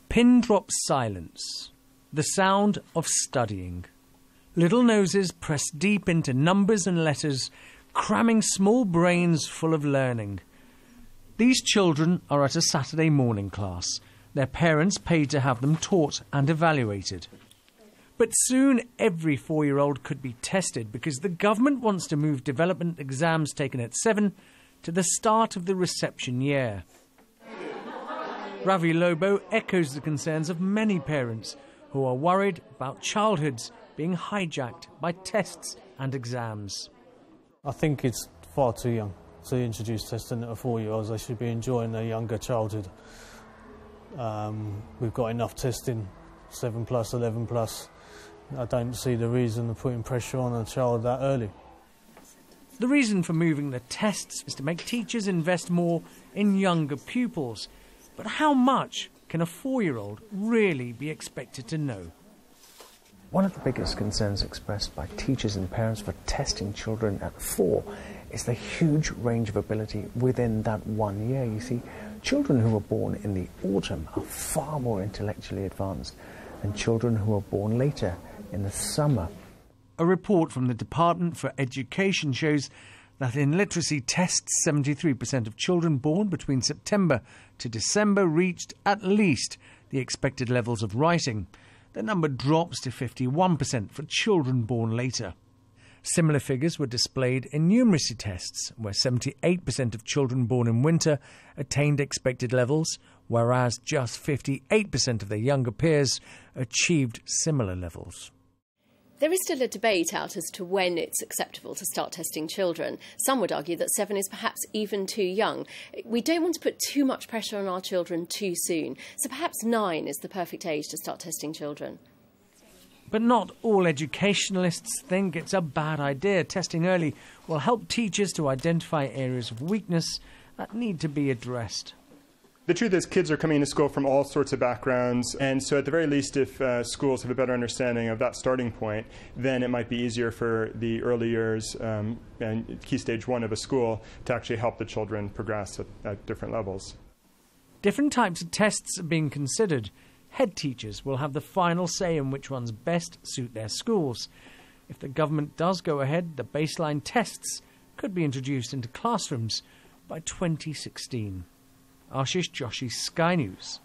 Pin-drop silence, the sound of studying. Little noses press deep into numbers and letters, cramming small brains full of learning. These children are at a Saturday morning class. Their parents paid to have them taught and evaluated. But soon every 4-year-old could be tested because the government wants to move development exams taken at 7 to the start of the reception year. Ravi Lobo echoes the concerns of many parents who are worried about childhoods being hijacked by tests and exams. I think it's far too young to introduce testing at 4-year-olds. They should be enjoying their younger childhood. We've got enough testing, 7+, 11+. I don't see the reason of putting pressure on a child that early. The reason for moving the tests is to make teachers invest more in younger pupils. But how much can a 4-year-old really be expected to know? One of the biggest concerns expressed by teachers and parents for testing children at 4 is the huge range of ability within that 1 year. You see, children who are born in the autumn are far more intellectually advanced than children who are born later in the summer. A report from the Department for Education shows that in literacy tests, 73% of children born between September to December reached at least the expected levels of writing. The number drops to 51% for children born later. Similar figures were displayed in numeracy tests, where 78% of children born in winter attained expected levels, whereas just 58% of their younger peers achieved similar levels. There is still a debate out as to when it's acceptable to start testing children. Some would argue that 7 is perhaps even too young. We don't want to put too much pressure on our children too soon, so perhaps 9 is the perfect age to start testing children. But not all educationalists think it's a bad idea. Testing early will help teachers to identify areas of weakness that need to be addressed. The truth is, kids are coming to school from all sorts of backgrounds, and so at the very least, if schools have a better understanding of that starting point, then it might be easier for the early years and key stage 1 of a school to actually help the children progress at different levels. Different types of tests are being considered. Head teachers will have the final say in which ones best suit their schools. If the government does go ahead, the baseline tests could be introduced into classrooms by 2016. Ashish Joshi, Sky News.